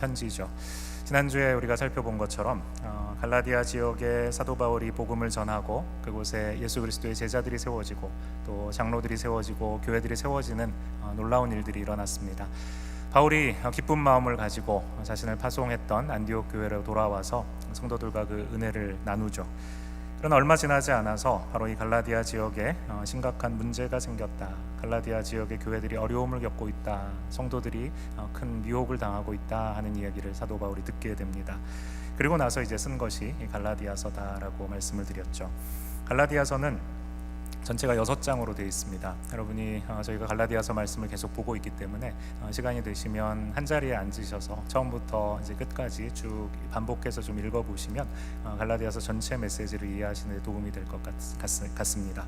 편지죠. 지난주에 우리가 살펴본 것처럼 갈라디아 지역에 사도 바울이 복음을 전하고 그곳에 예수 그리스도의 제자들이 세워지고 또 장로들이 세워지고 교회들이 세워지는 놀라운 일들이 일어났습니다. 바울이 기쁜 마음을 가지고 자신을 파송했던 안디옥 교회로 돌아와서 성도들과 그 은혜를 나누죠. 그러나 얼마 지나지 않아서 바로 이 갈라디아 지역에 심각한 문제가 생겼다. 갈라디아 지역의 교회들이 어려움을 겪고 있다. 성도들이 큰 미혹을 당하고 있다 하는 이야기를 사도 바울이 듣게 됩니다. 그리고 나서 이제 쓴 것이 이 갈라디아서다라고 말씀을 드렸죠. 갈라디아서는 전체가 6장으로 되어 있습니다. 여러분이 저희가 갈라디아서 말씀을 계속 보고 있기 때문에 시간이 되시면 한 자리에 앉으셔서 처음부터 이제 끝까지 쭉 반복해서 좀 읽어보시면 갈라디아서 전체 메시지를 이해하시는 데 도움이 될 것 같습니다.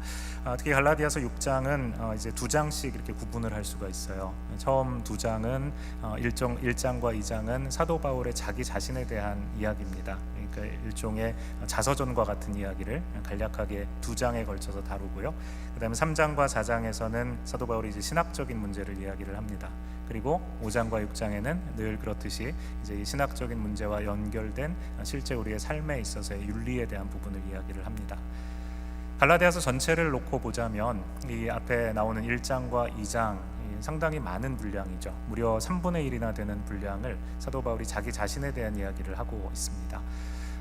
특히 갈라디아서 6장은 이제 2장씩 이렇게 구분을 할 수가 있어요. 처음 2장은 1장과 2장은 사도 바울의 자기 자신에 대한 이야기입니다. 그러니까 일종의 자서전과 같은 이야기를 간략하게 2장에 걸쳐서 다루고요. 그다음에 3장과 4장에서는 사도 바울이 이제 신학적인 문제를 이야기를 합니다. 그리고 5장과 6장에는 늘 그렇듯이 이제 이 신학적인 문제와 연결된 실제 우리의 삶에 있어서의 윤리에 대한 부분을 이야기를 합니다. 갈라디아서 전체를 놓고 보자면 이 앞에 나오는 1장과 2장 상당히 많은 분량이죠. 무려 3분의 1이나 되는 분량을 사도 바울이 자기 자신에 대한 이야기를 하고 있습니다.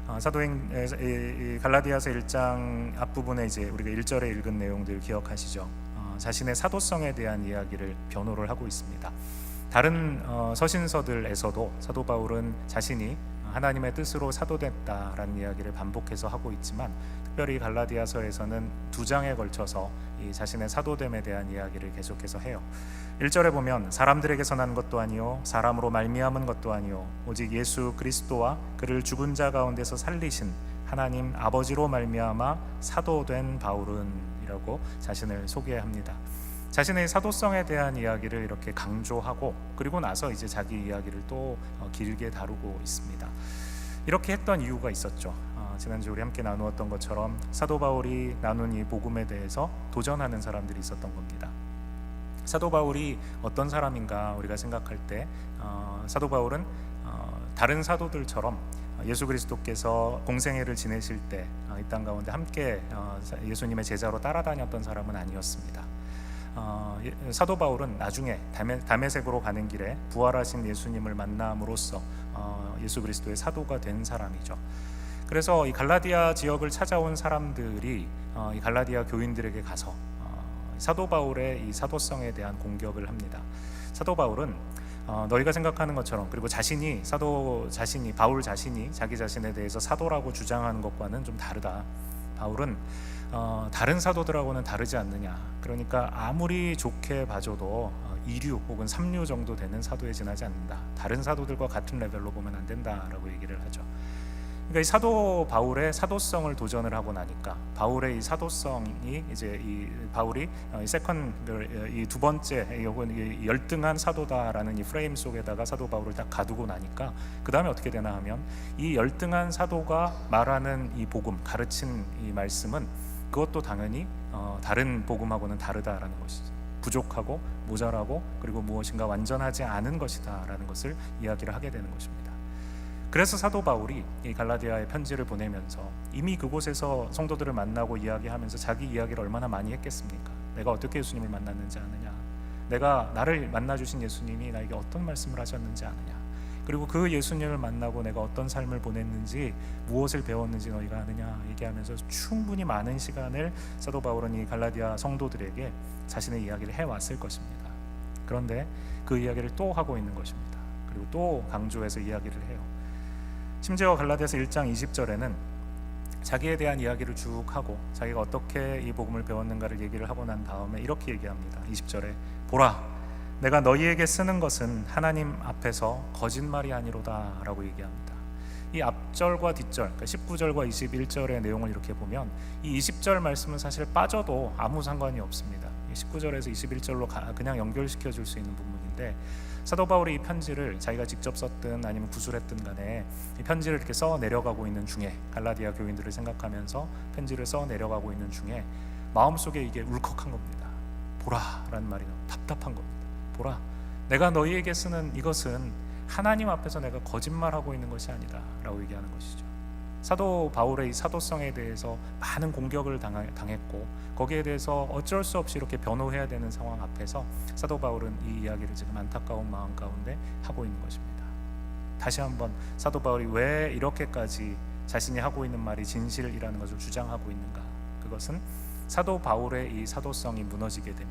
갈라디아서 1장 앞부분에 이제 우리가 1절에 읽은 내용들 기억하시죠? 자신의 사도성에 대한 이야기를 변호를 하고 있습니다. 다른 서신서들에서도 사도 바울은 자신이 하나님의 뜻으로 사도됐다라는 이야기를 반복해서 하고 있지만 특별히 갈라디아서에서는 2장에 걸쳐서 이 자신의 사도됨에 대한 이야기를 계속해서 해요. 1절에 보면 사람들에게서 난 것도 아니요 사람으로 말미암은 것도 아니요 오직 예수 그리스도와 그를 죽은 자 가운데서 살리신 하나님 아버지로 말미암아 사도된 바울은 이라고 자신을 소개합니다. 자신의 사도성에 대한 이야기를 이렇게 강조하고 그리고 나서 이제 자기 이야기를 또 길게 다루고 있습니다. 이렇게 했던 이유가 있었죠. 지난주 우리 함께 나누었던 것처럼 사도 바울이 나눈 이 복음에 대해서 도전하는 사람들이 있었던 겁니다. 사도 바울이 어떤 사람인가 우리가 생각할 때 사도 바울은 다른 사도들처럼 예수 그리스도께서 공생애를 지내실 때 이 땅 가운데 함께 예수님의 제자로 따라다녔던 사람은 아니었습니다. 사도 바울은 나중에 다메섹으로 가는 길에 부활하신 예수님을 만남으로써 예수 그리스도의 사도가 된 사람이죠. 그래서 이 갈라디아 지역을 찾아온 사람들이 이 갈라디아 교인들에게 가서 사도 바울의 이 사도성에 대한 공격을 합니다. 사도 바울은 너희가 생각하는 것처럼 그리고 바울 자신이 자기 자신에 대해서 사도라고 주장하는 것과는 좀 다르다. 바울은 다른 사도들하고는 다르지 않느냐. 그러니까 아무리 좋게 봐줘도 2류 혹은 3류 정도 되는 사도에 지나지 않는다. 다른 사도들과 같은 레벨로 보면 안 된다라고 얘기를 하죠. 그러니까 이 사도 바울의 사도성을 도전을 하고 나니까 바울의 이 사도성이 이제 이 바울이 이 두 번째 이 열등한 사도다라는 이 프레임 속에다가 사도 바울을 딱 가두고 나니까 그 다음에 어떻게 되나 하면 이 열등한 사도가 말하는 이 복음 가르친 이 말씀은 그것도 당연히 다른 복음하고는 다르다라는 것이죠. 부족하고 모자라고 그리고 무엇인가 완전하지 않은 것이다라는 것을 이야기를 하게 되는 것입니다. 그래서 사도 바울이 이 갈라디아에 편지를 보내면서 이미 그곳에서 성도들을 만나고 이야기하면서 자기 이야기를 얼마나 많이 했겠습니까? 내가 어떻게 예수님을 만났는지 아느냐? 나를 만나주신 예수님이 나에게 어떤 말씀을 하셨는지 아느냐? 그리고 그 예수님을 만나고 내가 어떤 삶을 보냈는지 무엇을 배웠는지 너희가 아느냐? 얘기하면서 충분히 많은 시간을 사도 바울은 이 갈라디아 성도들에게 자신의 이야기를 해왔을 것입니다. 그런데 그 이야기를 또 하고 있는 것입니다. 그리고 또 강조해서 이야기를 해요. 심지어 갈라디아서 1장 20절에는 자기에 대한 이야기를 쭉 하고 자기가 어떻게 이 복음을 배웠는가를 얘기를 하고 난 다음에 이렇게 얘기합니다. 20절에 보라 내가 너희에게 쓰는 것은 하나님 앞에서 거짓말이 아니로다 라고 얘기합니다. 이 앞절과 뒷절 그러니까 19절과 21절의 내용을 이렇게 보면 이 20절 말씀은 사실 빠져도 아무 상관이 없습니다. 19절에서 21절로 그냥 연결시켜 줄 수 있는 부분인데 사도 바울이 이 편지를 자기가 직접 썼든 아니면 구술했든 간에 이 편지를 이렇게 써 내려가고 있는 중에 갈라디아 교인들을 생각하면서 편지를 써 내려가고 있는 중에 마음속에 이게 울컥한 겁니다. 보라 라는 말이 답답한 겁니다. 보라 내가 너희에게 쓰는 이것은 하나님 앞에서 내가 거짓말하고 있는 것이 아니다 라고 얘기하는 것이죠. 사도 바울의 이 사도성에 대해서 많은 공격을 당했고 거기에 대해서 어쩔 수 없이 이렇게 변호해야 되는 상황 앞에서 사도 바울은 이 이야기를 지금 안타까운 마음 가운데 하고 있는 것입니다. 다시 한번 사도 바울이 왜 이렇게까지 자신이 하고 있는 말이 진실이라는 것을 주장하고 있는가? 그것은 사도 바울의 이 사도성이 무너지게 되면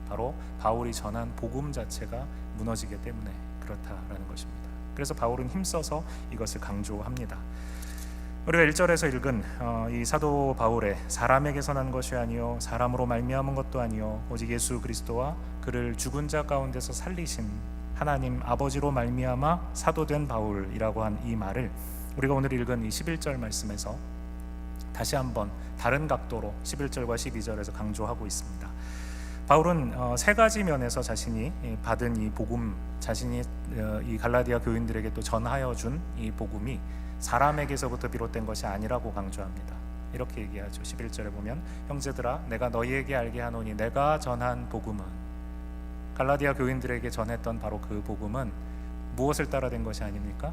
바로 바울이 전한 복음 자체가 무너지기 때문에 그렇다라는 것입니다. 그래서 바울은 힘써서 이것을 강조합니다. 우리가 1절에서 읽은 이 사도 바울의 사람에게서 난 것이 아니요 사람으로 말미암은 것도 아니요 오직 예수 그리스도와 그를 죽은 자 가운데서 살리신 하나님 아버지로 말미암아 사도된 바울이라고 한 이 말을 우리가 오늘 읽은 이 11절 말씀에서 다시 한번 다른 각도로 11절과 12절에서 강조하고 있습니다. 바울은 세 가지 면에서 자신이 받은 이 복음, 자신이 이 갈라디아 교인들에게 또 전하여 준 이 복음이 사람에게서부터 비롯된 것이 아니라고 강조합니다. 이렇게 얘기하죠. 11절에 보면 형제들아 내가 너희에게 알게 하노니 내가 전한 복음은, 갈라디아 교인들에게 전했던 바로 그 복음은 무엇을 따라 된 것이 아닙니까?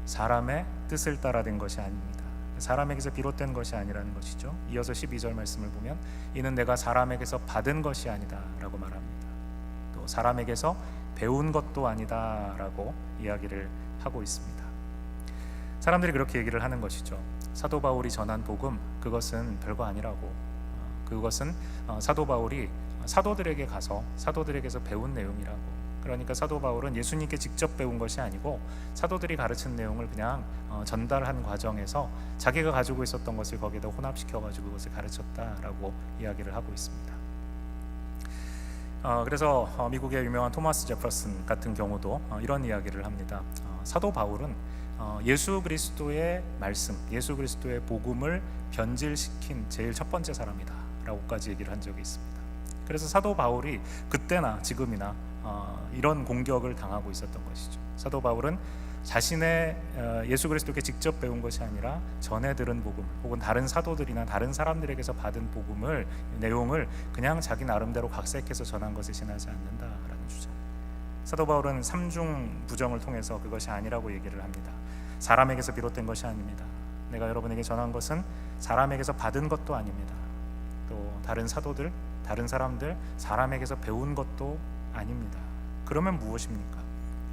사람의 뜻을 따라 된 것이 아닙니다. 사람에게서 비롯된 것이 아니라는 것이죠. 이어서 12절 말씀을 보면 이는 내가 사람에게서 받은 것이 아니다 라고 말합니다. 또 사람에게서 배운 것도 아니다 라고 이야기를 하고 있습니다. 사람들이 그렇게 얘기를 하는 것이죠. 사도 바울이 전한 복음, 그것은 별거 아니라고. 그것은 사도 바울이 사도들에게 가서 사도들에게서 배운 내용이라고. 그러니까 사도 바울은 예수님께 직접 배운 것이 아니고 사도들이 가르친 내용을 그냥 전달한 과정에서 자기가 가지고 있었던 것을 거기에다 혼합시켜가지고 그것을 가르쳤다라고 이야기를 하고 있습니다. 그래서 미국의 유명한 토마스 제퍼슨 같은 경우도 이런 이야기를 합니다. 사도 바울은 예수 그리스도의 말씀, 예수 그리스도의 복음을 변질시킨 제일 첫 번째 사람이다 라고까지 얘기를 한 적이 있습니다. 그래서 사도 바울이 그때나 지금이나 이런 공격을 당하고 있었던 것이죠. 사도 바울은 자신의 예수 그리스도께 직접 배운 것이 아니라 전해 들은 복음 혹은 다른 사도들이나 다른 사람들에게서 받은 복음을, 내용을 그냥 자기 나름대로 각색해서 전한 것에 지나지 않는다라는 주장. 사도 바울은 삼중 부정을 통해서 그것이 아니라고 얘기를 합니다. 사람에게서 비롯된 것이 아닙니다. 내가 여러분에게 전한 것은 사람에게서 받은 것도 아닙니다. 또 다른 사도들, 다른 사람들, 사람에게서 배운 것도 아닙니다. 그러면 무엇입니까?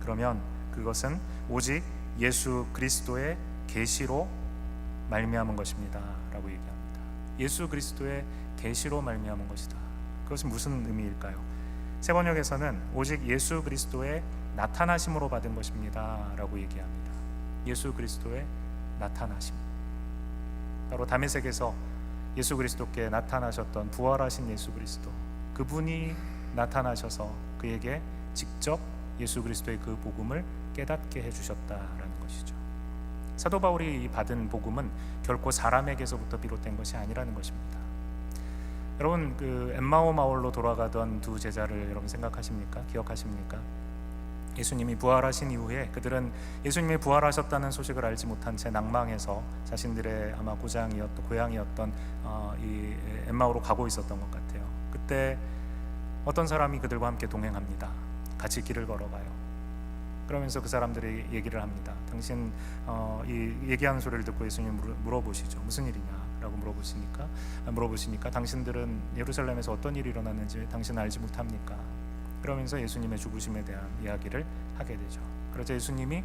그러면 그것은 오직 예수 그리스도의 계시로 말미암은 것입니다 라고 얘기합니다. 예수 그리스도의 계시로 말미암은 것이다. 그것은 무슨 의미일까요? 세 번역에서는 오직 예수 그리스도의 나타나심으로 받은 것입니다 라고 얘기합니다. 예수 그리스도의 나타나심, 바로 다메섹에서 예수 그리스도께 나타나셨던 부활하신 예수 그리스도, 그분이 나타나셔서 그에게 직접 예수 그리스도의 그 복음을 깨닫게 해주셨다라는 것이죠. 사도 바울이 받은 복음은 결코 사람에게서부터 비롯된 것이 아니라는 것입니다. 여러분, 그 엠마오 마을로 돌아가던 두 제자를 여러분 생각하십니까? 기억하십니까? 예수님이 부활하신 이후에 그들은 예수님이 부활하셨다는 소식을 알지 못한 채 낭망해서 자신들의 아마 고향이었던 이 엠마오로 가고 있었던 것 같아요. 그때 어떤 사람이 그들과 함께 동행합니다. 같이 길을 걸어가요. 그러면서 그 사람들이 얘기를 합니다. 당신 이 얘기하는 소리를 듣고 예수님 물어보시죠. 무슨 일이냐라고 물어보시니까 당신들은 예루살렘에서 어떤 일이 일어났는지 당신은 알지 못합니까? 그러면서 예수님의 죽으심에 대한 이야기를 하게 되죠. 그래서 예수님이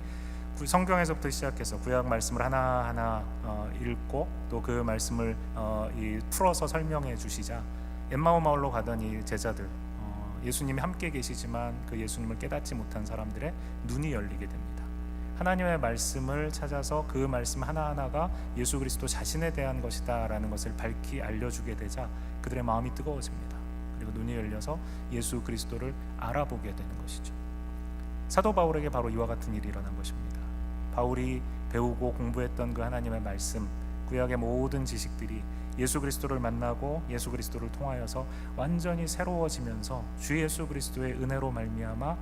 성경에서부터 시작해서 구약 말씀을 하나하나 읽고 또 그 말씀을 풀어서 설명해 주시자 엠마오 마을로 가던 이 제자들, 예수님이 함께 계시지만 그 예수님을 깨닫지 못한 사람들의 눈이 열리게 됩니다. 하나님의 말씀을 찾아서 그 말씀 하나하나가 예수 그리스도 자신에 대한 것이다 라는 것을 밝히 알려주게 되자 그들의 마음이 뜨거워집니다. 그리고 눈이 열려서 예수 그리스도를 알아보게 되는 것이죠. 사도 바울에게 바로 이와 같은 일이 일어난 것입니다. 바울이 배우고 공부했던 그 하나님의 말씀, 구약의 모든 지식들이 예수 그리스도를 만나고 예수 그리스도를 통하여서 완전히 새로워지면서 주 예수 그리스도의 은혜로 말미암아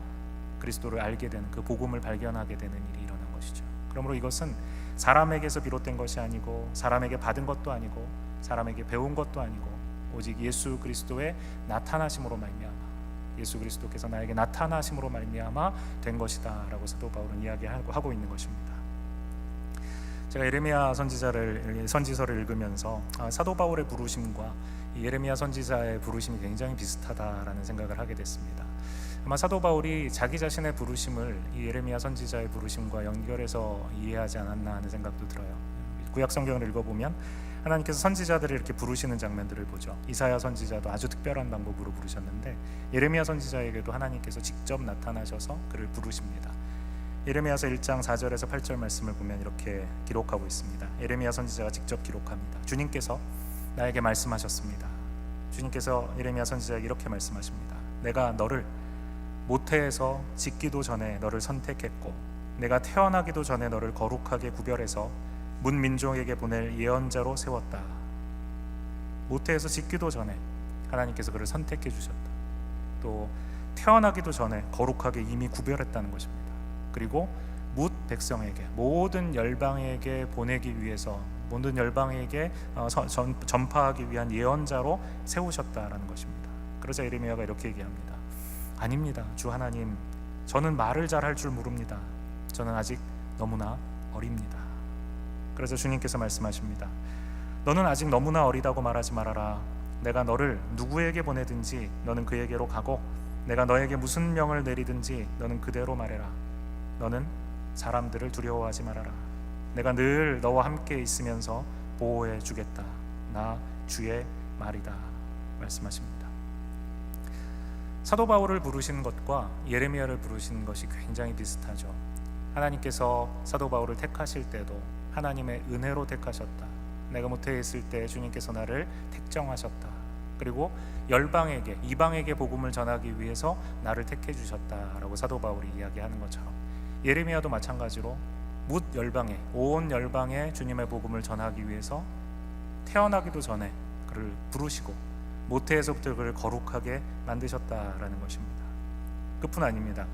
그리스도를 알게 되는, 그 복음을 발견하게 되는 일이 일어난 것이죠. 그러므로 이것은 사람에게서 비롯된 것이 아니고 사람에게 받은 것도 아니고 사람에게 배운 것도 아니고 오직 예수 그리스도의 나타나심으로 말미암아 예수 그리스도께서 나에게 나타나심으로 말미암아 된 것이다 라고 사도 바울은 이야기하고 있는 것입니다. 제가 예레미야 선지서를 읽으면서 사도 바울의 부르심과 예레미야 선지자의 부르심이 굉장히 비슷하다라는 생각을 하게 됐습니다. 아마 사도 바울이 자기 자신의 부르심을 이 예레미야 선지자의 부르심과 연결해서 이해하지 않았나 하는 생각도 들어요. 구약 성경을 읽어보면 하나님께서 선지자들을 이렇게 부르시는 장면들을 보죠. 이사야 선지자도 아주 특별한 방법으로 부르셨는데 예레미야 선지자에게도 하나님께서 직접 나타나셔서 그를 부르십니다. 예레미야서 1장 4절에서 8절 말씀을 보면 이렇게 기록하고 있습니다. 예레미야 선지자가 직접 기록합니다. 주님께서 나에게 말씀하셨습니다. 주님께서 예레미야 선지자에게 이렇게 말씀하십니다. 내가 너를 모태에서 짓기도 전에 너를 선택했고 내가 태어나기도 전에 너를 거룩하게 구별해서 문 민족에게 보낼 예언자로 세웠다. 모태에서 짓기도 전에 하나님께서 그를 선택해 주셨다. 또 태어나기도 전에 거룩하게 이미 구별했다는 것입니다. 그리고 뭇 백성에게, 모든 열방에게 보내기 위해서, 모든 열방에게 전파하기 위한 예언자로 세우셨다라는 것입니다. 그러자 예레미야가 이렇게 얘기합니다. 아닙니다, 주 하나님, 저는 말을 잘할 줄 모릅니다. 저는 아직 너무나 어립니다. 그래서 주님께서 말씀하십니다. 너는 아직 너무나 어리다고 말하지 말아라. 내가 너를 누구에게 보내든지 너는 그에게로 가고 내가 너에게 무슨 명을 내리든지 너는 그대로 말해라. 너는 사람들을 두려워하지 말아라. 내가 늘 너와 함께 있으면서 보호해 주겠다. 나 주의 말이다. 말씀하십니다. 사도 바울을 부르신 것과 예레미야를 부르신 것이 굉장히 비슷하죠. 하나님께서 사도 바울을 택하실 때도 하나님의 은혜로 택하셨다. 내가 모태에 있을 때 주님께서 나를 택정하셨다. 그리고 열방에게, 이방에게 복음을 전하기 위해서 나를 택해 주셨다라고 사도 바울이 이야기하는 것처럼 예레미야도 마찬가지로 뭇 열방에, 온 열방에 주님의 복음을 전하기 위해서 태어나기도 전에 그를 부르시고 모태에서부터 그를 거룩하게 만드셨다라는 것입니다. 그뿐 아닙니다.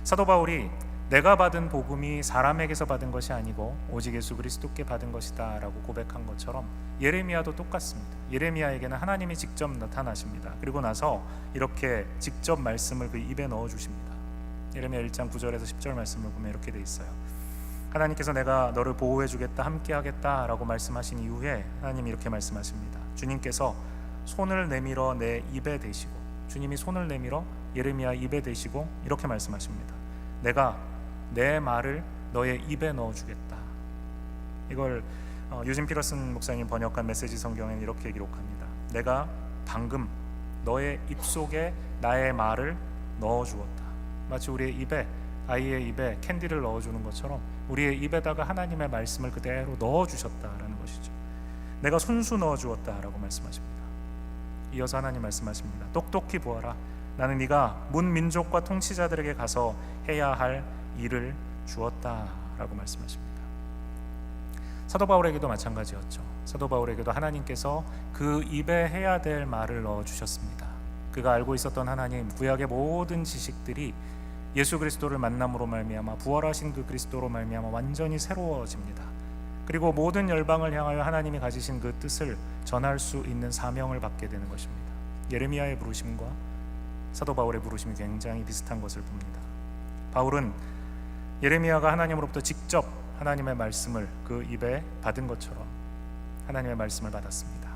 사도 바울이 내가 받은 복음이 사람에게서 받은 것이 아니고 오직 예수 그리스도께 받은 것이다 라고 고백한 것처럼 예레미야도 똑같습니다. 예레미야에게는 하나님이 직접 나타나십니다. 그리고 나서 이렇게 직접 말씀을 그 입에 넣어 주십니다. 예레미야 1장 9절에서 10절 말씀을 보면 이렇게 돼 있어요. 하나님께서 내가 너를 보호해 주겠다, 함께 하겠다 라고 말씀하신 이후에 하나님이 이렇게 말씀하십니다. 주님께서 손을 내밀어 내 입에 대시고, 주님이 손을 내밀어 예레미야 입에 대시고 이렇게 말씀하십니다. 내가 내 말을 너의 입에 넣어주겠다. 이걸 유진 피러슨 목사님 번역한 메시지 성경에는 이렇게 기록합니다. 내가 방금 너의 입속에 나의 말을 넣어주었다. 마치 우리의 입에, 아이의 입에 캔디를 넣어주는 것처럼 우리의 입에다가 하나님의 말씀을 그대로 넣어주셨다라는 것이죠. 내가 손수 넣어주었다라고 말씀하십니다. 이어서 하나님 말씀하십니다. 똑똑히 보아라. 나는 네가 문 민족과 통치자들에게 가서 해야 할 일을 주었다라고 말씀하십니다. 사도 바울에게도 마찬가지였죠. 사도 바울에게도 하나님께서 그 입에 해야 될 말을 넣어주셨습니다. 그가 알고 있었던 하나님, 구약의 모든 지식들이 예수 그리스도를 만남으로 말미암아, 부활하신 그 그리스도로 말미암아 완전히 새로워집니다. 그리고 모든 열방을 향하여 하나님이 가지신 그 뜻을 전할 수 있는 사명을 받게 되는 것입니다. 예레미야의 부르심과 사도 바울의 부르심이 굉장히 비슷한 것을 봅니다. 바울은 예레미야가 하나님으로부터 직접 하나님의 말씀을 그 입에 받은 것처럼 하나님의 말씀을 받았습니다.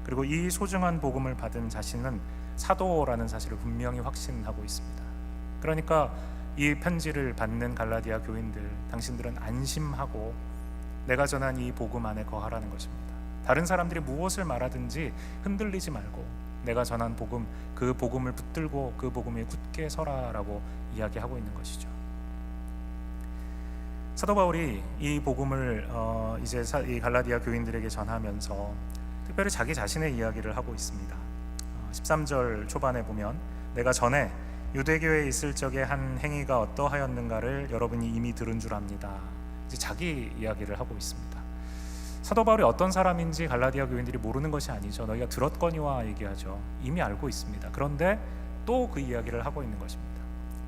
그리고 이 소중한 복음을 받은 자신은 사도라는 사실을 분명히 확신하고 있습니다. 그러니까 이 편지를 받는 갈라디아 교인들, 당신들은 안심하고 내가 전한 이 복음 안에 거하라는 것입니다. 다른 사람들이 무엇을 말하든지 흔들리지 말고 내가 전한 복음, 그 복음을 붙들고 그 복음에 굳게 서라라고 이야기하고 있는 것이죠. 사도 바울이 이 복음을 이제 이 갈라디아 교인들에게 전하면서 특별히 자기 자신의 이야기를 하고 있습니다. 13절 초반에 보면 내가 전에 유대교에 있을 적에 한 행위가 어떠하였는가를 여러분이 이미 들은 줄 압니다. 이제 자기 이야기를 하고 있습니다. 사도 바울이 어떤 사람인지 갈라디아 교인들이 모르는 것이 아니죠. 너희가 들었거니와 얘기하죠. 이미 알고 있습니다. 그런데 또 그 이야기를 하고 있는 것입니다.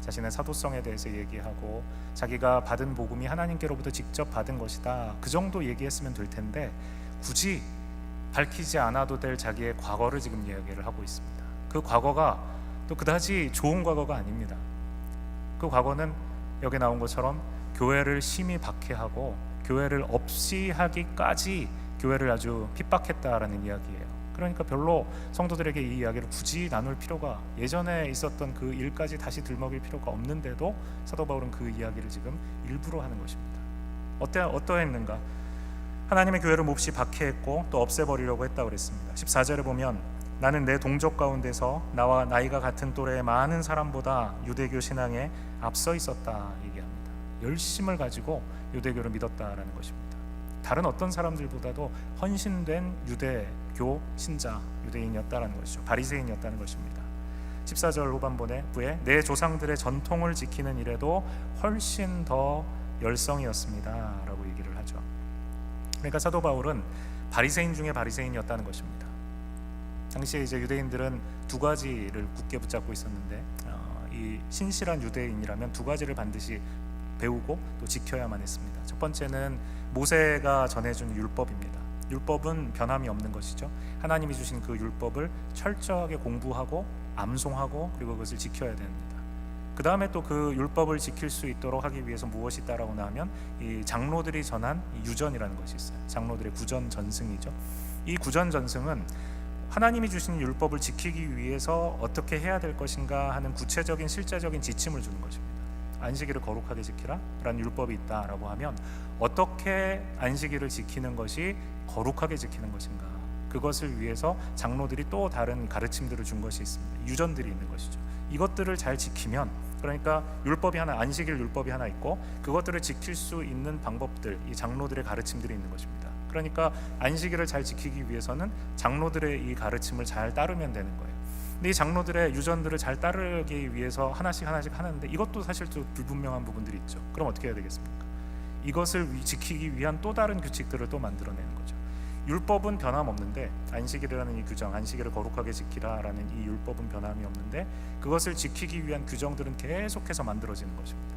자신의 사도성에 대해서 얘기하고 자기가 받은 복음이 하나님께로부터 직접 받은 것이다. 그 정도 얘기했으면 될 텐데 굳이 밝히지 않아도 될 자기의 과거를 지금 이야기를 하고 있습니다. 그 과거가 또 또 그다지 좋은 과거가 아닙니다. 그 과거는 여기 나온 것처럼 교회를 심히 박해하고 교회를 없이 하기까지 교회를 아주 핍박했다라는 이야기예요. 그러니까 별로 성도들에게 이 이야기를 굳이 나눌 필요가, 예전에 있었던 그 일까지 다시 들먹일 필요가 없는데도 사도 바울은 그 이야기를 지금 일부러 하는 것입니다. 어떠했는가? 하나님의 교회를 몹시 박해했고 또 없애버리려고 했다고 그랬습니다. 14절에 보면 나는 내 동족 가운데서 나와 나이가 같은 또래의 많은 사람보다 유대교 신앙에 앞서 있었다 얘기합니다. 열심을 가지고 유대교를 믿었다라는 것입니다. 다른 어떤 사람들보다도 헌신된 유대교 신자, 유대인이었다라는 것이죠. 바리새인이었다는 것입니다. 14절 후반부에 내 조상들의 전통을 지키는 일에도 훨씬 더 열성이었습니다 라고 얘기를 하죠. 그러니까 사도 바울은 바리새인 중에 바리새인이었다는 것입니다. 당시에 이제 유대인들은 두 가지를 굳게 붙잡고 있었는데 이 신실한 유대인이라면 두 가지를 반드시 배우고 또 지켜야만 했습니다. 첫 번째는 모세가 전해준 율법입니다. 율법은 변함이 없는 것이죠. 하나님이 주신 그 율법을 철저하게 공부하고 암송하고 그리고 그것을 지켜야 됩니다. 그 다음에 또 그 율법을 지킬 수 있도록 하기 위해서 무엇이 있다라고 나오면 이 장로들이 전한 유전이라는 것이 있어요. 장로들의 구전 전승이죠. 이 구전 전승은 하나님이 주신 율법을 지키기 위해서 어떻게 해야 될 것인가 하는 구체적인 실제적인 지침을 주는 것입니다. 안식일을 거룩하게 지키라 라는 율법이 있다라고 하면 어떻게 안식일을 지키는 것이 거룩하게 지키는 것인가, 그것을 위해서 장로들이 또 다른 가르침들을 준 것이 있습니다. 유전들이 있는 것이죠. 이것들을 잘 지키면, 그러니까 율법이 하나, 안식일 율법이 하나 있고 그것들을 지킬 수 있는 방법들, 이 장로들의 가르침들이 있는 것입니다. 그러니까 안식일을 잘 지키기 위해서는 장로들의 이 가르침을 잘 따르면 되는 거예요. 근데 이 장로들의 유전들을 잘 따르기 위해서 하나씩 하는데 이것도 사실 좀 불분명한 부분들이 있죠. 그럼 어떻게 해야 되겠습니까? 이것을 지키기 위한 또 다른 규칙들을 또 만들어내는 거죠. 율법은 변함없는데, 안식일이라는 이 규정, 안식일을 거룩하게 지키라라는 이 율법은 변함이 없는데 그것을 지키기 위한 규정들은 계속해서 만들어지는 것입니다.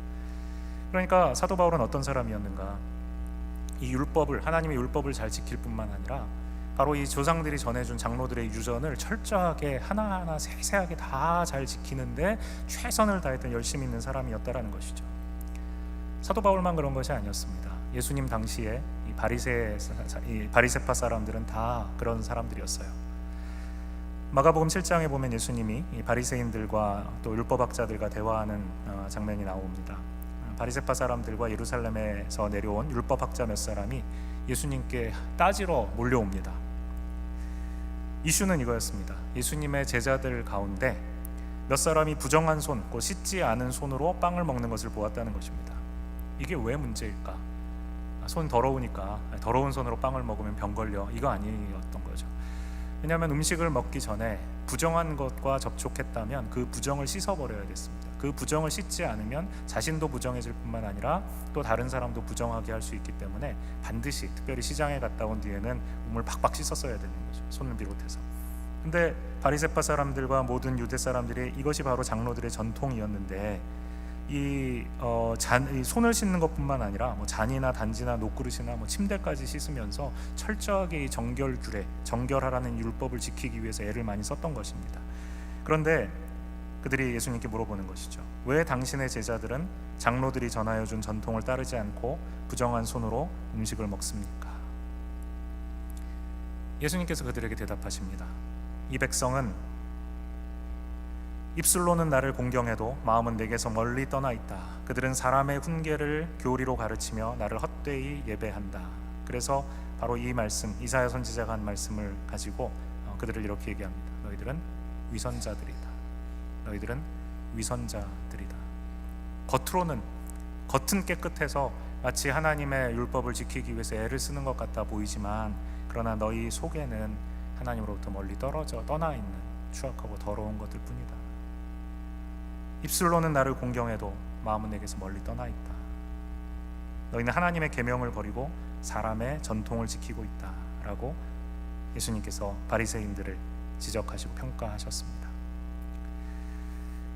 그러니까 사도 바울은 어떤 사람이었는가? 이 율법을, 하나님의 율법을 잘 지킬 뿐만 아니라 바로 이 조상들이 전해준 장로들의 유전을 철저하게 하나하나 세세하게 다 잘 지키는데 최선을 다했던 열심히 있는 사람이었다라는 것이죠. 사도 바울만 그런 것이 아니었습니다. 예수님 당시에 이 바리새파 사람들은 다 그런 사람들이었어요. 마가복음 7장에 보면 예수님이 이 바리새인들과 또 율법학자들과 대화하는 장면이 나옵니다. 바리새파 사람들과 예루살렘에서 내려온 율법학자 몇 사람이 예수님께 따지러 몰려옵니다. 이슈는 이거였습니다. 예수님의 제자들 가운데 몇 사람이 부정한 손, 곧 씻지 않은 손으로 빵을 먹는 것을 보았다는 것입니다. 이게 왜 문제일까? 손 더러우니까 더러운 손으로 빵을 먹으면 병 걸려, 이거 아니었던 거죠. 왜냐하면 음식을 먹기 전에 부정한 것과 접촉했다면 그 부정을 씻어버려야 됐습니다. 그 부정을 씻지 않으면 자신도 부정해질 뿐만 아니라 또 다른 사람도 부정하게 할 수 있기 때문에 반드시, 특별히 시장에 갔다 온 뒤에는 몸을 박박 씻었어야 되는 거죠. 손을 비롯해서. 근데 바리새파 사람들과 모든 유대 사람들이 이것이 바로 장로들의 전통이었는데 이 손을 씻는 것뿐만 아니라 뭐 잔이나 단지나 녹그릇이나 뭐 침대까지 씻으면서 철저하게 이 정결하라는 율법을 지키기 위해서 애를 많이 썼던 것입니다. 그런데 그들이 예수님께 물어보는 것이죠. 왜 당신의 제자들은 장로들이 전하여준 전통을 따르지 않고 부정한 손으로 음식을 먹습니까? 예수님께서 그들에게 대답하십니다. 이 백성은 입술로는 나를 공경해도 마음은 내게서 멀리 떠나 있다. 그들은 사람의 훈계를 교리로 가르치며 나를 헛되이 예배한다. 그래서 바로 이 말씀, 이사야 선지자가 한 말씀을 가지고 그들을 이렇게 얘기합니다. 너희들은 위선자들이다. 너희들은 위선자들이다. 겉은 깨끗해서 마치 하나님의 율법을 지키기 위해서 애를 쓰는 것 같아 보이지만, 그러나 너희 속에는 하나님으로부터 멀리 떠나 있는 추악하고 더러운 것들 뿐이다. 입술로는 나를 공경해도 마음은 내게서 멀리 떠나 있다. 너희는 하나님의 계명을 버리고 사람의 전통을 지키고 있다 라고 예수님께서 바리새인들을 지적하시고 평가하셨습니다.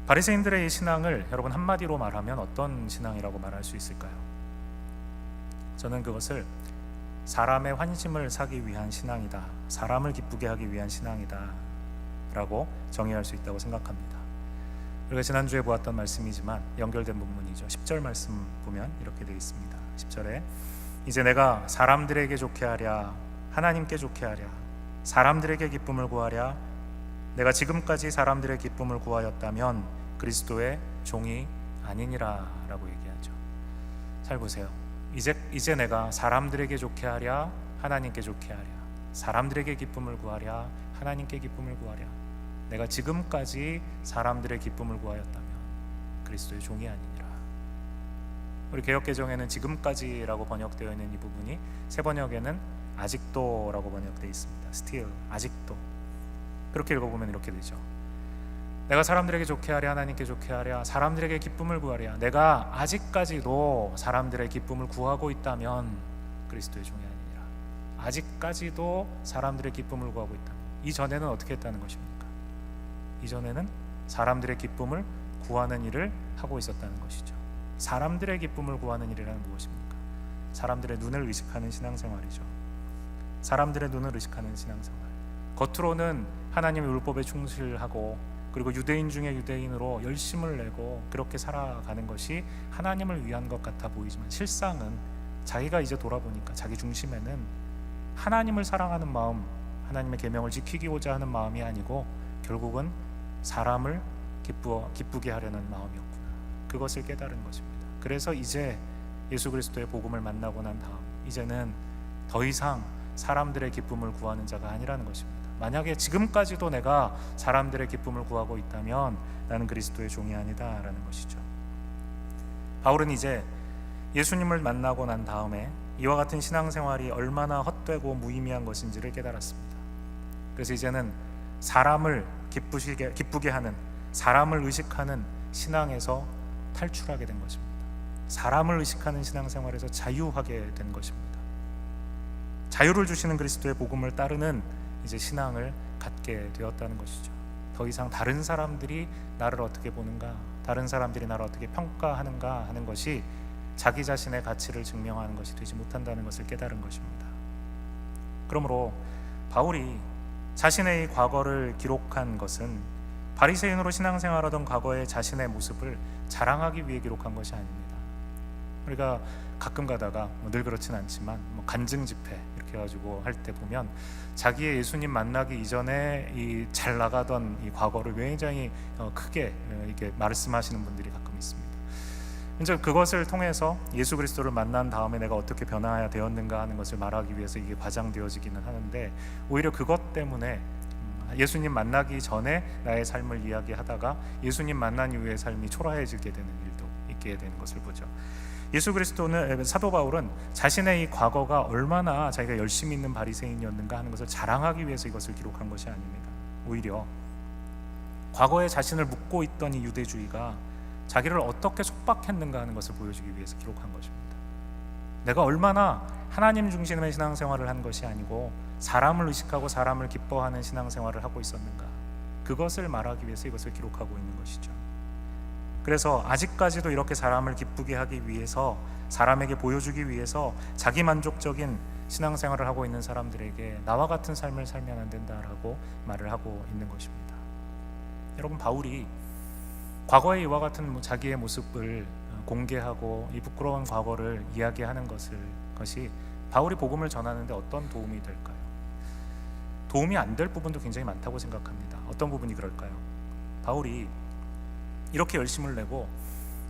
바리새인들의 이 신앙을 여러분 한마디로 말하면 어떤 신앙이라고 말할 수 있을까요? 저는 그것을 사람의 환심을 사기 위한 신앙이다, 사람을 기쁘게 하기 위한 신앙이다 라고 정의할 수 있다고 생각합니다. 우리가 지난주에 보았던 말씀이지만 연결된 본문이죠. 10절 말씀 보면 이렇게 되어 있습니다. 10절에 이제 내가 사람들에게 좋게 하랴 하나님께 좋게 하랴 사람들에게 기쁨을 구하랴 내가 지금까지 사람들의 기쁨을 구하였다면 그리스도의 종이 아니니라 라고 얘기하죠. 잘 보세요. 이제 내가 사람들에게 좋게 하랴 하나님께 좋게 하랴 사람들에게 기쁨을 구하랴 하나님께 기쁨을 구하랴 내가 지금까지 사람들의 기쁨을 구하였다면 그리스도의 종이 아니니라. 우리 개역개정에는 지금까지라고 번역되어 있는 이 부분이 새 번역에는 아직도라고 번역되어 있습니다. still, 아직도. 그렇게 읽어보면 이렇게 되죠. 내가 사람들에게 좋게 하랴 하나님께 좋게 하랴 사람들에게 기쁨을 구하랴 내가 아직까지도 사람들의 기쁨을 구하고 있다면 그리스도의 종이 아니니라. 아직까지도 사람들의 기쁨을 구하고 있다면 이전에는 어떻게 했다는 것입니까? 이전에는 사람들의 기쁨을 구하는 일을 하고 있었다는 것이죠. 사람들의 기쁨을 구하는 일이라는 무엇입니까? 사람들의 눈을 의식하는 신앙생활이죠. 사람들의 눈을 의식하는 신앙생활. 겉으로는 하나님의 율법에 충실하고 그리고 유대인 중에 유대인으로 열심을 내고 그렇게 살아가는 것이 하나님을 위한 것 같아 보이지만 실상은 자기가 이제 돌아보니까 자기 중심에는 하나님을 사랑하는 마음, 하나님의 계명을 지키고자 하는 마음이 아니고 결국은 사람을 기쁘게 하려는 마음이었구나. 그것을 깨달은 것입니다. 그래서 이제 예수 그리스도의 복음을 만나고 난 다음 이제는 더 이상 사람들의 기쁨을 구하는 자가 아니라는 것입니다. 만약에 지금까지도 내가 사람들의 기쁨을 구하고 있다면 나는 그리스도의 종이 아니다라는 것이죠. 바울은 이제 예수님을 만나고 난 다음에 이와 같은 신앙생활이 얼마나 헛되고 무의미한 것인지를 깨달았습니다. 그래서 이제는 사람을 기쁘게 하는, 사람을 의식하는 신앙에서 탈출하게 된 것입니다. 사람을 의식하는 신앙생활에서 자유하게 된 것입니다. 자유를 주시는 그리스도의 복음을 따르는 이제 신앙을 갖게 되었다는 것이죠. 더 이상 다른 사람들이 나를 어떻게 보는가, 다른 사람들이 나를 어떻게 평가하는가 하는 것이 자기 자신의 가치를 증명하는 것이 되지 못한다는 것을 깨달은 것입니다. 그러므로 바울이 자신의 이 과거를 기록한 것은 바리새인으로 신앙생활하던 과거의 자신의 모습을 자랑하기 위해 기록한 것이 아닙니다. 우리가 가끔 가다가 늘 그렇진 않지만 간증 집회 이렇게 해가지고 할 때 보면 자기의 예수님 만나기 이전에 이 잘 나가던 이 과거를 굉장히 크게 이렇게 말씀하시는 분들이 가끔 있습니다. 이제 그것을 통해서 예수 그리스도를 만난 다음에 내가 어떻게 변화해야 되었는가 하는 것을 말하기 위해서 이게 과장되어지기는 하는데 오히려 그것 때문에 예수님 만나기 전에 나의 삶을 이야기하다가 예수님 만난 이후의 삶이 초라해지게 되는 일도 있게 되는 것을 보죠. 예수 그리스도는 사도 바울은 자신의 이 과거가 얼마나 자기가 열심히 있는 바리새인이었는가 하는 것을 자랑하기 위해서 이것을 기록한 것이 아닙니다. 오히려 과거에 자신을 묻고 있던 이 유대주의가 자기를 어떻게 속박했는가 하는 것을 보여주기 위해서 기록한 것입니다. 내가 얼마나 하나님 중심의 신앙생활을 한 것이 아니고 사람을 의식하고 사람을 기뻐하는 신앙생활을 하고 있었는가, 그것을 말하기 위해서 이것을 기록하고 있는 것이죠. 그래서 아직까지도 이렇게 사람을 기쁘게 하기 위해서, 사람에게 보여주기 위해서 자기 만족적인 신앙생활을 하고 있는 사람들에게 나와 같은 삶을 살면 안 된다라고 말을 하고 있는 것입니다. 여러분, 바울이 과거의 이와 같은 자기의 모습을 공개하고 이 부끄러운 과거를 이야기하는 것이 바울이 복음을 전하는데 어떤 도움이 될까요? 도움이 안 될 부분도 굉장히 많다고 생각합니다. 어떤 부분이 그럴까요? 바울이 이렇게 열심을 내고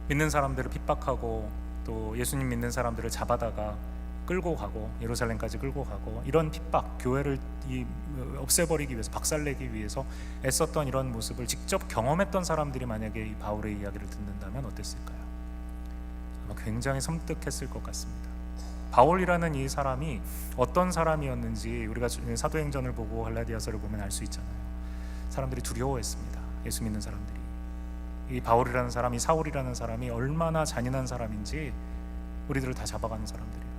믿는 사람들을 핍박하고 또 예수님 믿는 사람들을 잡아다가 끌고 가고 예루살렘까지 끌고 가고 이런 핍박, 교회를 없애버리기 위해서, 박살내기 위해서 애썼던 이런 모습을 직접 경험했던 사람들이 만약에 이 바울의 이야기를 듣는다면 어땠을까요? 아마 굉장히 섬뜩했을 것 같습니다. 바울이라는 이 사람이 어떤 사람이었는지 우리가 사도행전을 보고 갈라디아서를 보면 알 수 있잖아요. 사람들이 두려워했습니다. 예수 믿는 사람들이. 이 바울이라는 사람, 이 사울이라는 사람이 얼마나 잔인한 사람인지 우리들을 다 잡아가는 사람들이에요.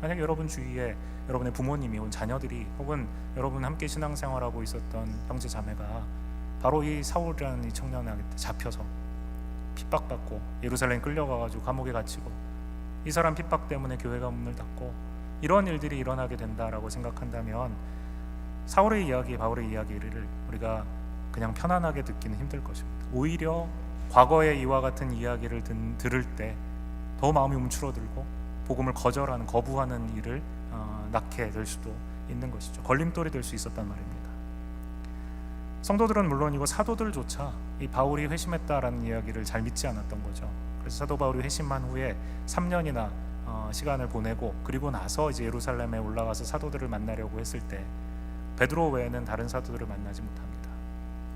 만약 여러분 주위에 여러분의 부모님이 혹은 자녀들이 혹은 여러분 함께 신앙생활하고 있었던 형제 자매가 바로 이 사울이라는 이 청년한테 잡혀서 핍박받고 예루살렘 끌려가가지고 감옥에 갇히고 이 사람 핍박 때문에 교회가 문을 닫고 이런 일들이 일어나게 된다라고 생각한다면 사울의 이야기, 바울의 이야기를 우리가 그냥 편안하게 듣기는 힘들 것입니다. 오히려 과거의 이와 같은 이야기를 들을 때 더 마음이 움츠러들고 복음을 거부하는 일을 낳게 될 수도 있는 것이죠. 걸림돌이 될 수 있었단 말입니다. 성도들은 물론이고 사도들조차 이 바울이 회심했다라는 이야기를 잘 믿지 않았던 거죠. 그래서 사도 바울이 회심한 후에 3년이나 시간을 보내고 그리고 나서 이제 예루살렘에 올라가서 사도들을 만나려고 했을 때 베드로 외에는 다른 사도들을 만나지 못합니다.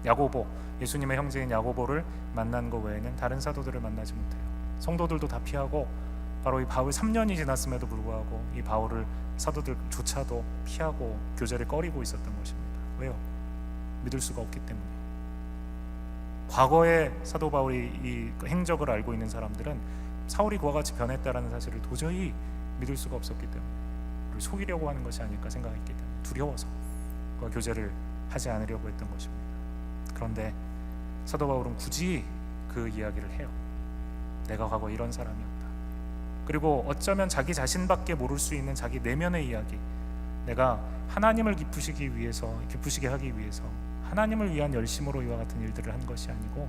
야고보, 예수님의 형제인 야고보를 만난 것 외에는 다른 사도들을 만나지 못해요. 성도들도 다 피하고 바로 이 바울 3년이 지났음에도 불구하고 이 바울을 사도들조차도 피하고 교제를 꺼리고 있었던 것입니다. 왜요? 믿을 수가 없기 때문에. 과거에 사도 바울이 이 행적을 알고 있는 사람들은 사울이 그와 같이 변했다라는 사실을 도저히 믿을 수가 없었기 때문에, 그리고 속이려고 하는 것이 아닐까 생각했기 때문에 두려워서 그와 교제를 하지 않으려고 했던 것입니다. 그런데 사도 바울은 굳이 그 이야기를 해요. 내가 과거 이런 사람이었다. 그리고 어쩌면 자기 자신밖에 모를 수 있는 자기 내면의 이야기, 내가 하나님을 기쁘시게 하기 위해서 하나님을 위한 열심으로 이와 같은 일들을 한 것이 아니고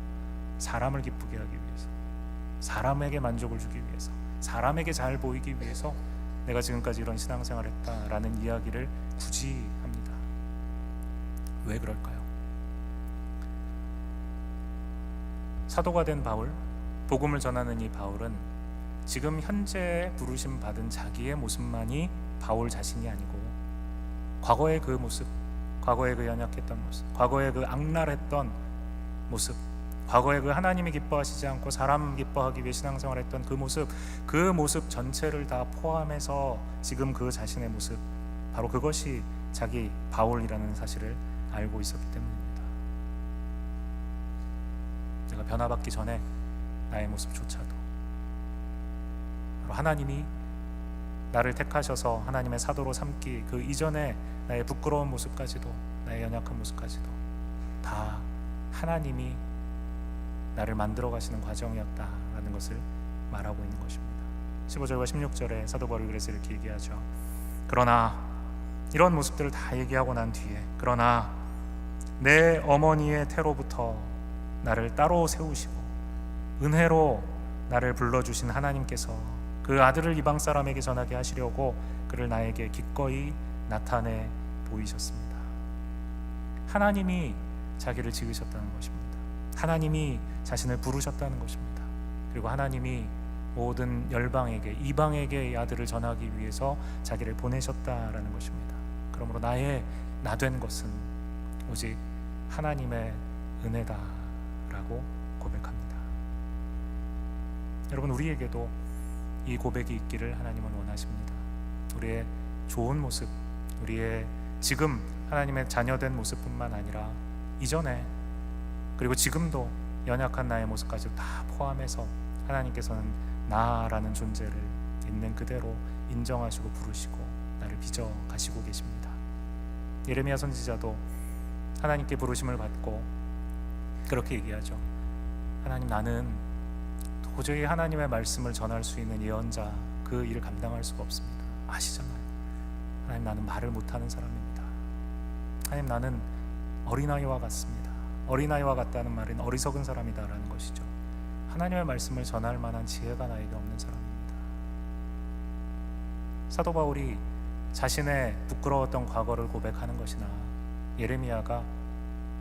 사람을 기쁘게 하기 위해서, 사람에게 만족을 주기 위해서, 사람에게 잘 보이기 위해서 내가 지금까지 이런 신앙생활을 했다라는 이야기를 굳이 합니다. 왜 그럴까요? 사도가 된 바울, 복음을 전하는 이 바울은 지금 현재 부르심 받은 자기의 모습만이 바울 자신이 아니고 과거의 그 모습, 과거의 그 연약했던 모습, 과거의 그 악랄했던 모습, 과거에 그 하나님이 기뻐하시지 않고 사람 기뻐하기 위해 신앙생활했던 그 모습 전체를 다 포함해서 지금 그 자신의 모습, 바로 그것이 자기 바울이라는 사실을 알고 있었기 때문입니다. 내가 변화받기 전에 나의 모습조차도 바로 하나님이 나를 택하셔서 하나님의 사도로 삼기 그 이전에 나의 부끄러운 모습까지도, 나의 연약한 모습까지도 다 하나님이 나를 만들어 가시는 과정이었다라는 것을 말하고 있는 것입니다. 15절과 16절에 사도 바울이 그래서 이렇게 얘기하죠. 그러나 이런 모습들을 다 얘기하고 난 뒤에, 그러나 내 어머니의 태로부터 나를 따로 세우시고 은혜로 나를 불러주신 하나님께서 그 아들을 이방 사람에게 전하게 하시려고 그를 나에게 기꺼이 나타내 보이셨습니다. 하나님이 자기를 지으셨다는 것입니다. 하나님이 자신을 부르셨다는 것입니다. 그리고 하나님이 모든 열방에게, 이방에게 이 아들을 전하기 위해서 자기를 보내셨다라는 것입니다. 그러므로 나 된 것은 오직 하나님의 은혜다라고 고백합니다. 여러분, 우리에게도 이 고백이 있기를 하나님은 원하십니다. 우리의 좋은 모습, 우리의 지금 하나님의 자녀된 모습뿐만 아니라 이전에 그리고 지금도 연약한 나의 모습까지 다 포함해서 하나님께서는 나라는 존재를 있는 그대로 인정하시고 부르시고 나를 빚어 가시고 계십니다. 예레미야 선지자도 하나님께 부르심을 받고 그렇게 얘기하죠. 하나님, 나는 도저히 하나님의 말씀을 전할 수 있는 예언자 그 일을 감당할 수가 없습니다. 아시잖아요. 하나님, 나는 말을 못하는 사람입니다. 하나님, 나는 어린아이와 같습니다. 어린아이와 같다는 말은 어리석은 사람이다라는 것이죠. 하나님의 말씀을 전할 만한 지혜가 나에게 없는 사람입니다. 사도 바울이 자신의 부끄러웠던 과거를 고백하는 것이나 예레미야가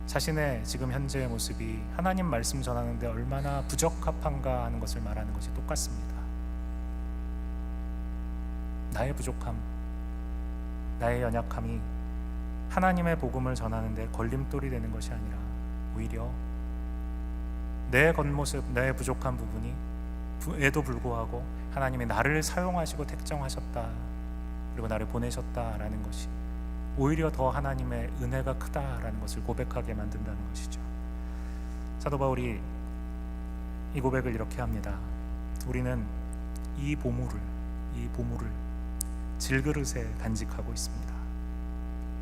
자신의 지금 현재의 모습이 하나님 말씀 전하는데 얼마나 부적합한가 하는 것을 말하는 것이 똑같습니다. 나의 부족함, 나의 연약함이 하나님의 복음을 전하는데 걸림돌이 되는 것이 아니라 오히려 내 겉모습, 내 부족한 부분에도 불구하고 하나님이 나를 사용하시고 택정하셨다, 그리고 나를 보내셨다라는 것이 오히려 더 하나님의 은혜가 크다라는 것을 고백하게 만든다는 것이죠. 사도 바울이 이 고백을 이렇게 합니다. 우리는 이 보물을 질그릇에 간직하고 있습니다.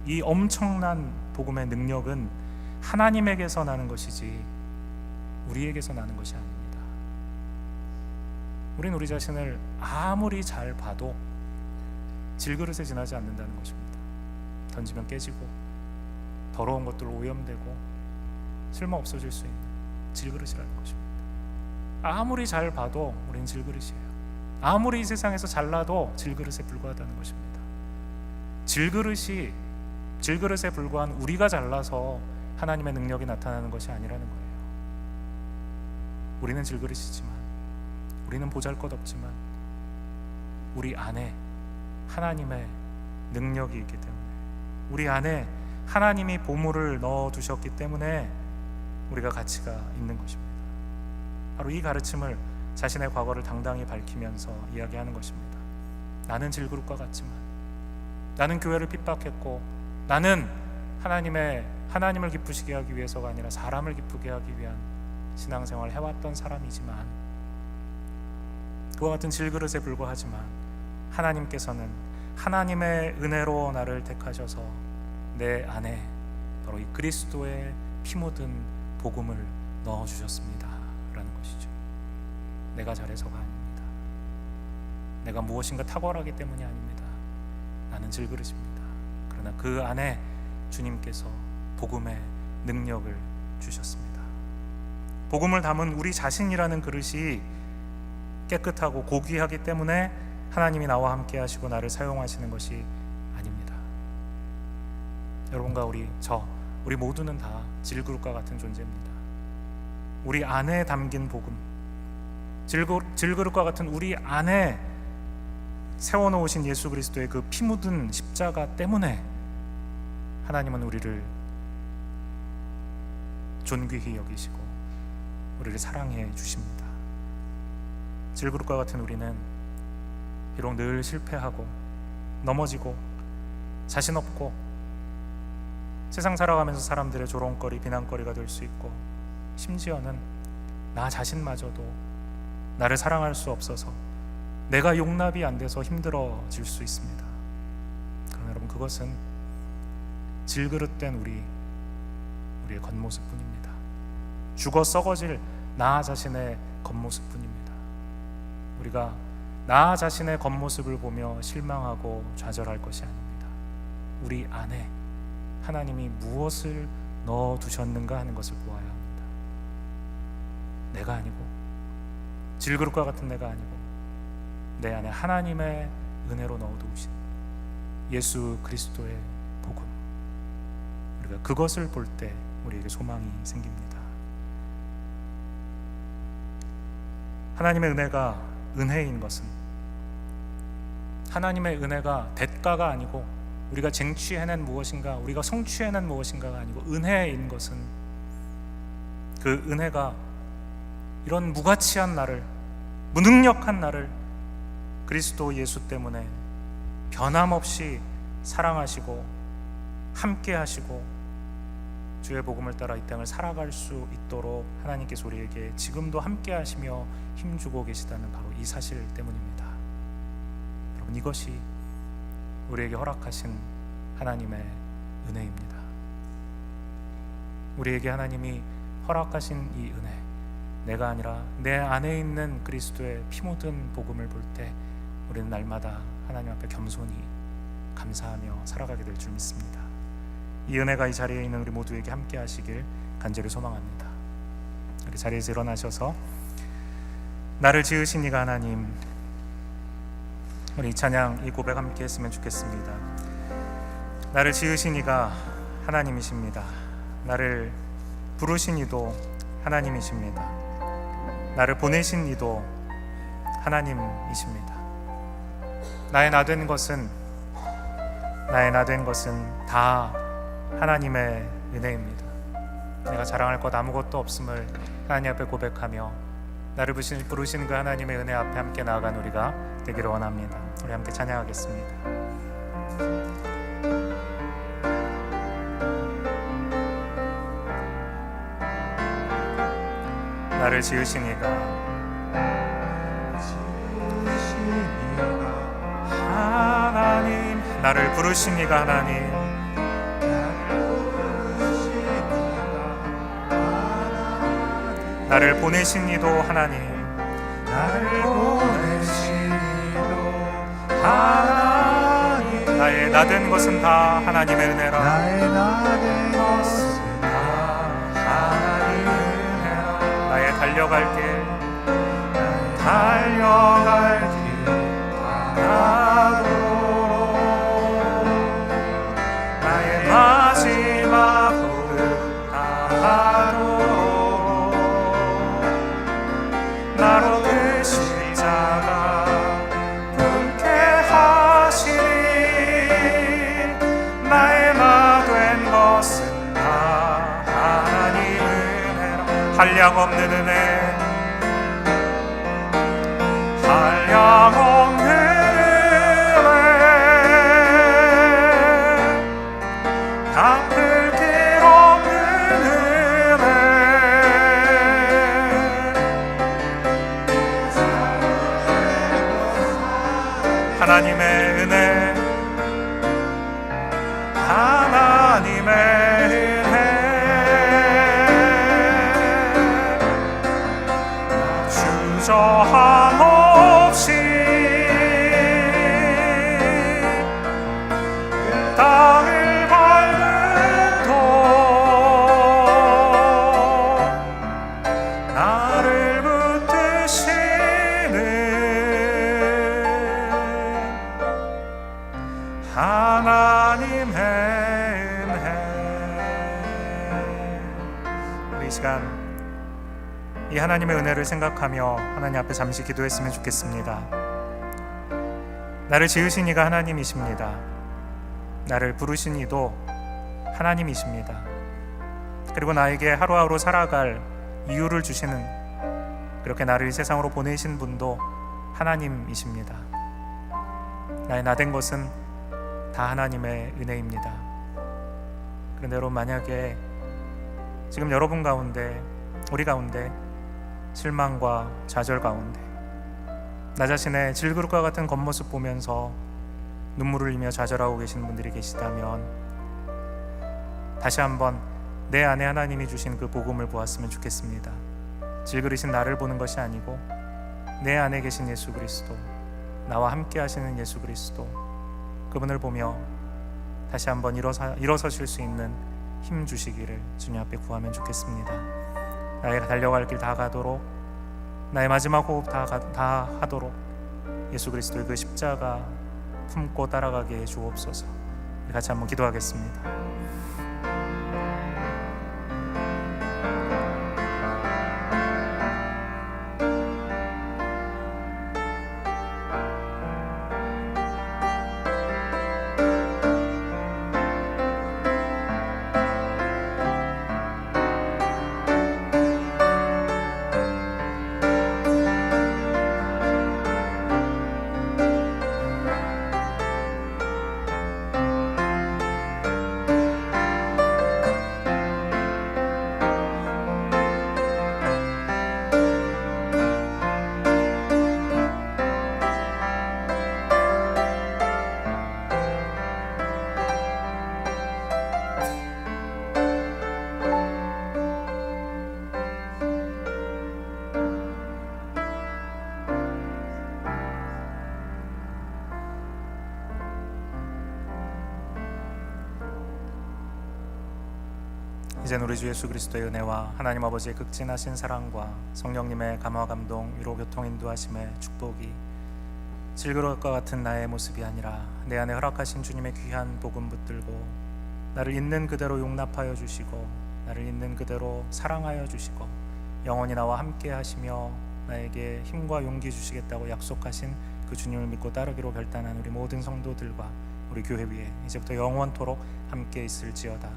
이 엄청난 복음의 능력은 하나님에게서 나는 것이지 우리에게서 나는 것이 아닙니다. 우린 우리 자신을 아무리 잘 봐도 질그릇에 지나지 않는다는 것입니다. 던지면 깨지고 더러운 것들로 오염되고 쓸모 없어질 수 있는 질그릇이라는 것입니다. 아무리 잘 봐도 우린 질그릇이에요. 아무리 이 세상에서 잘나도 질그릇에 불과하다는 것입니다. 질그릇에 불과한 우리가 잘나서 하나님의 능력이 나타나는 것이 아니라는 거예요. 우리는 질그릇이지만, 우리는 보잘것없지만 우리 안에 하나님의 능력이 있기 때문에, 우리 안에 하나님이 보물을 넣어두셨기 때문에 우리가 가치가 있는 것입니다. 바로 이 가르침을 자신의 과거를 당당히 밝히면서 이야기하는 것입니다. 나는 질그릇과 같지만, 나는 교회를 핍박했고, 나는 하나님을 기쁘시게 하기 위해서가 아니라 사람을 기쁘게 하기 위한 신앙생활을 해왔던 사람이지만, 그와 같은 질그릇에 불과하지만 하나님께서는 하나님의 은혜로 나를 택하셔서 내 안에 바로 이 그리스도의 피 묻은 복음을 넣어주셨습니다 라는 것이죠. 내가 잘해서가 아닙니다. 내가 무엇인가 탁월하기 때문이 아닙니다. 나는 질그릇입니다. 그러나 그 안에 주님께서 복음의 능력을 주셨습니다. 복음을 담은 우리 자신이라는 그릇이 깨끗하고 고귀하기 때문에 하나님이 나와 함께 하시고 나를 사용하시는 것이 아닙니다. 여러분과 우리 모두는 다 질그릇과 같은 존재입니다. 우리 안에 담긴 복음, 질그릇과 같은 우리 안에 세워놓으신 예수 그리스도의 그 피 묻은 십자가 때문에 하나님은 우리를 존귀히 여기시고 우리를 사랑해 주십니다. 질그릇과 같은 우리는 비록 늘 실패하고 넘어지고 자신 없고 세상 살아가면서 사람들의 조롱거리, 비난거리가 될 수 있고, 심지어는 나 자신마저도 나를 사랑할 수 없어서 내가 용납이 안 돼서 힘들어질 수 있습니다. 그러나 여러분, 그것은 질그릇된 우리의 겉모습뿐입니다. 죽어 썩어질 나 자신의 겉모습뿐입니다. 우리가 나 자신의 겉모습을 보며 실망하고 좌절할 것이 아닙니다. 우리 안에 하나님이 무엇을 넣어두셨는가 하는 것을 보아야 합니다. 내가 아니고, 질그릇과 같은 내가 아니고, 내 안에 하나님의 은혜로 넣어두신 예수 그리스도의 복음, 우리가 그것을 볼 때 우리에게 소망이 생깁니다. 하나님의 은혜가 은혜인 것은, 하나님의 은혜가 대가가 아니고 우리가 쟁취해낸 무엇인가, 우리가 성취해낸 무엇인가가 아니고 은혜인 것은, 그 은혜가 이런 무가치한 나를, 무능력한 나를 그리스도 예수 때문에 변함없이 사랑하시고 함께 하시고 주의 복음을 따라 이 땅을 살아갈 수 있도록 하나님께서 우리에게 지금도 함께 하시며 힘주고 계시다는 바로 이 사실 때문입니다. 여러분, 이것이 우리에게 허락하신 하나님의 은혜입니다. 우리에게 하나님이 허락하신 이 은혜, 내가 아니라 내 안에 있는 그리스도의 피 묻은 복음을 볼 때 우리는 날마다 하나님 앞에 겸손히 감사하며 살아가게 될 줄 믿습니다. 이 은혜가 이 자리에 있는 우리 모두에게 함께 하시길 간절히 소망합니다. 우리 자리에서 일어나셔서 나를 지으신 이가 하나님, 우리 이 찬양, 이 고백 함께 했으면 좋겠습니다. 나를 지으신 이가 하나님이십니다. 나를 부르신 이도 하나님이십니다. 나를 보내신 이도 하나님이십니다. 나의 나 된 것은 다 하나님의 은혜입니다. 내가 자랑할 것 아무것도 없음을 하나님 앞에 고백하며 나를 부르신 그 하나님의 은혜 앞에 함께 나아간 우리가 되기를 원합니다. 우리 함께 찬양하겠습니다. 나를 지으신 이가 하나님, 나를 부르신 이가 하나님, 나를 보내신 이도 하나님, 나를 보내신 이도 하나님, 나의 나 된 것은 다 하나님의 은혜라, 나의 나 된 것은 다 하나님 달려갈 길 달려갈 길 다하도록 나의 마지막 호흡 다하도록 나로 그 십자가 품게 하시니 나의 나 된 것은 다 하나님 은혜라. 한량없는 은혜 한량없는 은혜 갚을 길 없는 은혜 하나님의 은혜 하나님의 은혜 주저함 없이 땅을 밟는 도 나를 붙드시는 하나님의 은혜. 우리 이 시간 이 하나님의 은혜를 생각하며 하나님 앞에 잠시 기도했으면 좋겠습니다. 나를 지으신 이가 하나님이십니다. 나를 부르신 이도 하나님이십니다. 그리고 나에게 하루하루 살아갈 이유를 주시는, 그렇게 나를 이 세상으로 보내신 분도 하나님이십니다. 나의 나된 것은 다 하나님의 은혜입니다. 그런데 여러분, 만약에 지금 여러분 가운데, 우리 가운데 실망과 좌절 가운데 나 자신의 질그릇과 같은 겉모습 보면서 눈물을 흘리며 좌절하고 계시는 분들이 계시다면 다시 한번 내 안에 하나님이 주신 그 복음을 보았으면 좋겠습니다. 질그릇인 나를 보는 것이 아니고 내 안에 계신 예수 그리스도, 나와 함께 하시는 예수 그리스도, 그분을 보며 다시 한번 일어서실 수 있는 힘 주시기를 주님 앞에 구하면 좋겠습니다. 나의 달려갈 길 다 가도록, 나의 마지막 호흡 다 하도록 예수 그리스도의 그 십자가 품고 따라가게 해 주옵소서. 우리 같이 한번 기도하겠습니다. 이제는 우리 주 예수 그리스도의 은혜와 하나님 아버지의 극진하신 사랑과 성령님의 감화 감동 위로 교통 인도하심의 축복이 질그릇과 같은 나의 모습이 아니라 내 안에 허락하신 주님의 귀한 복음 붙들고 나를 있는 그대로 용납하여 주시고 나를 있는 그대로 사랑하여 주시고 영원히 나와 함께 하시며 나에게 힘과 용기 주시겠다고 약속하신 그 주님을 믿고 따르기로 결단한 우리 모든 성도들과 우리 교회 위에 이제부터 영원토록 함께 있을지어다.